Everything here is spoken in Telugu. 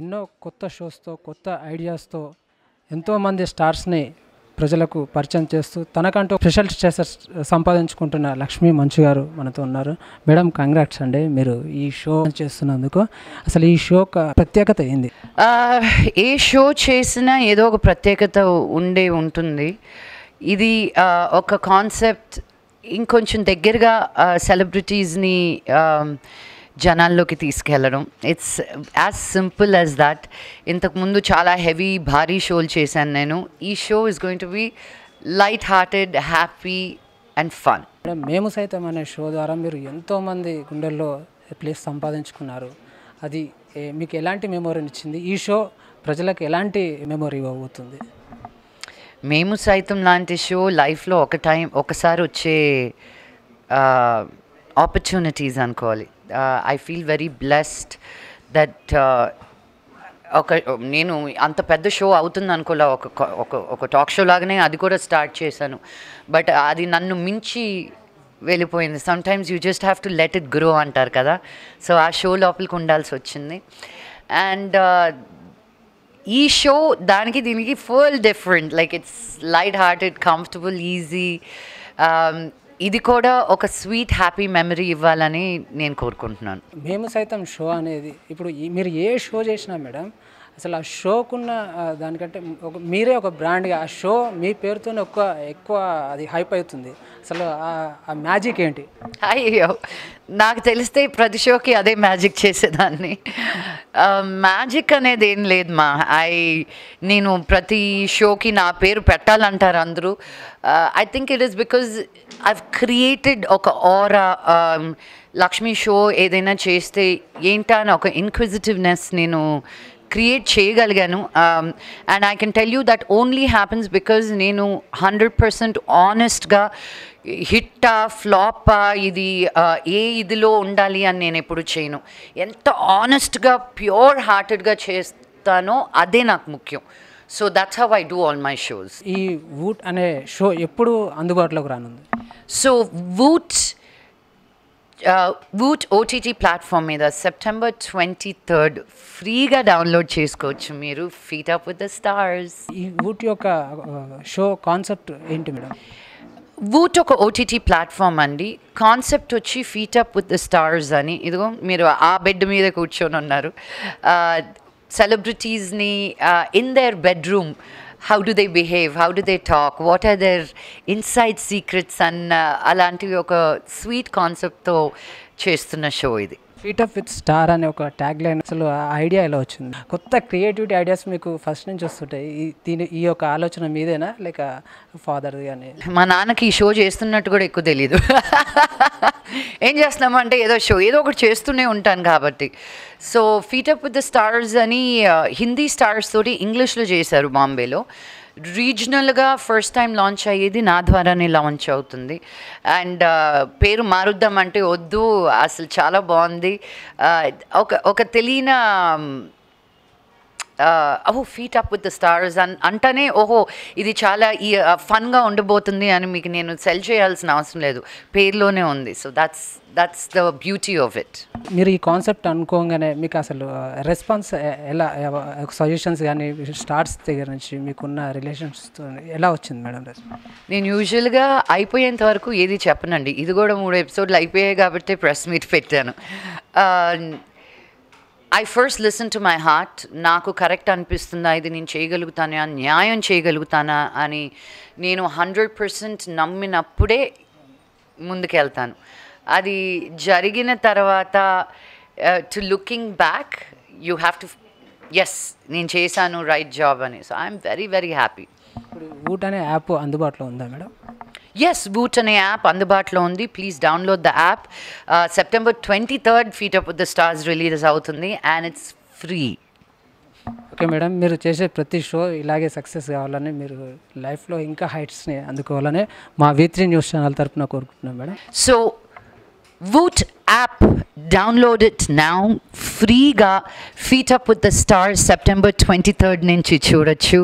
ఎన్నో కొత్త షోస్‌తో, కొత్త ఐడియాస్‌తో ఎంతోమంది స్టార్స్‌ని ప్రజలకు పరిచయం చేస్తూ తనకంటూ స్పెషల్ స్టేటస్ సంపాదించుకుంటున్న లక్ష్మీ మంచు గారు మనతో ఉన్నారు. మేడం కంగ్రాట్స్ అండి మీరు ఈ షో చేస్తున్నందుకు. అసలు ఈ షో ప్రత్యేకత ఏంది? ఏ షో చేసినా ఏదో ఒక ప్రత్యేకత ఉంటుంది. ఇది ఒక కాన్సెప్ట్ ఇంకొంచెం దగ్గరగా సెలబ్రిటీస్ని జనాల్లోకి తీసుకెళ్ళడం. It's as simple as that. ఇంతకుముందు చాలా హెవీ భారీ షోలు చేశాను నేను. ఈ show is going to be light hearted, happy and fun. మేము సైతం అనే షో ద్వారా మీరు ఎంతోమంది గుండెల్లో ప్లేస్ సంపాదించుకున్నారు. అది మీకు ఎలాంటి మెమొరీని ఇచ్చింది? ఈ షో ప్రజలకు ఎలాంటి మెమొరీ ఇవ్వబోతుంది? మేము సైతం లాంటి షో లైఫ్లో ఒకసారి వచ్చే ఆపర్చునిటీస్ అనుకోవాలి. I feel very blessed that నేను అంత పెద్ద షో అవుతుంది అనుకోలే. ఒక టాక్ షో లాగానే అది కూడా స్టార్ట్ చేశాను. బట్ అది నన్ను మించి వెళ్ళిపోయింది. Sometimes you just have to let it grow అంటారు కదా. సో ఆ షో లోపలికి ఉండాల్సి వచ్చింది. అండ్ ఈ షో దానికి దీనికి full different. Like it's light hearted, comfortable, easy. ఇది కూడా ఒక స్వీట్ హ్యాపీ మెమరీ ఇవ్వాలని నేను కోరుకుంటున్నాను. మేము సైతం షో అనేది ఇప్పుడు మీరు ఏ షో చేసినా మేడం అసలు ఆ షోకున్న దానికంటే మీరే ఒక బ్రాండ్గా ఆ షో మీ పేరుతోనే ఎక్కువ అది హైప్ అవుతుంది. అసలు ఆ మ్యాజిక్ ఏంటి? అయ్యో, నాకు తెలిస్తే ప్రతి షోకి అదే మ్యాజిక్ చేసేదాన్ని. మ్యాజిక్ అనేది ఏం లేదు నేను ప్రతి షోకి నా పేరు పెట్టాలంటారు అందరూ. I think it is because I've created ఒక ఆరా. లక్ష్మీ షో ఏదైనా చేస్తే ఏంటా అని ఒక ఇన్క్విజిటివ్నెస్ నేను క్రియేట్ చేయగలిగాను. And I can tell you that only happens because నేను 100% ఆనెస్ట్గా హిట్టా ఫ్లాపా ఇది ఇదిలో ఉండాలి అని నేను ఎప్పుడు చేయను. ఎంత ఆనెస్ట్గా ప్యూర్ హార్టెడ్గా చేస్తానో అదే నాకు ముఖ్యం. So that's how I do all my shows. ఈ వూట్ అనే షో ఎప్పుడు అందుబాటులోకి రానుంది? సో వూట్ ఓటీటీ ప్లాట్ఫామ్ మీద September 23rd ఫ్రీగా డౌన్లోడ్ చేసుకోవచ్చు మీరు. Feet up with the stars. ఈ వూట్ యొక్క షో కాన్సెప్ట్ ఏంటి మేడం? వూట్ ఒక ఓటీటీ ప్లాట్ఫామ్ అండి. కాన్సెప్ట్ వచ్చి feet up with the stars అని. ఇదిగో మీరు ఆ బెడ్ మీద కూర్చొని ఉన్నారు. సెలబ్రిటీస్ని in their bedroom, how do they behave, how do they talk, what are their inside secrets and అలాంటివి ఒక స్వీట్ కాన్సెప్ట్తో చేస్తున్న షో ఇది. ఫీట్ అప్ విత్ స్టార్ అనే ఒక ట్యాగ్ లైన్ అసలు ఆ ఐడియా ఎలా వచ్చింది? కొత్త క్రియేటివిటీ ఐడియాస్ మీకు ఫస్ట్ నుంచి వస్తుంటాయి. ఈ యొక్క ఆలోచన మీదేనా లేక ఫాదర్ కానీ? మా నాన్నకి ఈ షో చేస్తున్నట్టు కూడా ఎక్కువ తెలీదు. ఏం చేస్తున్నామంటే ఏదో ఒకటి చేస్తూనే ఉంటాను కాబట్టి. So feet up with the stars అని హిందీ స్టార్స్ తోటి ఇంగ్లీష్లో చేశారు బాంబేలో. రీజనల్గా ఫస్ట్ టైం లాంచ్ అయ్యేది నా ద్వారానే లాంచ్ అవుతుంది. అండ్ పేరు మారుద్దామంటే వద్దు, అసలు చాలా బాగుంది. ఒక తెలియని feet up with the stars అంటేనే ఇది చాలా ఫన్గా ఉండబోతుంది అని మీకు నేను సెల్ చేయాల్సిన అవసరం లేదు, పేరులోనే ఉంది. So that's the beauty of it. మీరు ఈ కాన్సెప్ట్ అనుకోగానే మీకు అసలు రెస్పాన్స్ ఎలా, సజెషన్స్ కానీ స్టార్స్ దగ్గర నుంచి మీకున్న రిలేషన్స్తో ఎలా వచ్చింది మేడం? నేను యూజువల్గా అయిపోయేంత వరకు ఏది చెప్పనండి. ఇది కూడా 3 ఎపిసోడ్లు అయిపోయాయి కాబట్టి ప్రెస్ మీట్ పెట్టాను. I first listen to my heart. నాకు కరెక్ట్ అనిపిస్తుందా, ఇది నేను చేయగలుగుతానా, న్యాయం చేయగలుగుతానా అని నేను 100% నమ్మినప్పుడే ముందుకెళ్తాను. అది జరిగిన తర్వాత to looking back you have to yes నేను చేశాను రైట్ జాబ్ అని. So I'm very very happy. ఇప్పుడు వూట్ అనే యాప్ అందుబాటులో ఉందా మేడం? ఎస్, వూట్ అనే యాప్ అందుబాటులో ఉంది. Please download the app. September 23rd feet up with the stars release అవుతుంది and it's free. Okay madam, మీరు చేసే ప్రతి షో ఇలాగే సక్సెస్ కావాలని, మీరు లైఫ్లో ఇంకా హైట్స్ని అందుకోవాలని మా V3 న్యూస్ ఛానల్ తరఫున కోరుకుంటున్నాం madam. So Voot app download it now. ఫ్రీగా feet up with the stars September 23rd నుంచి చూడొచ్చు.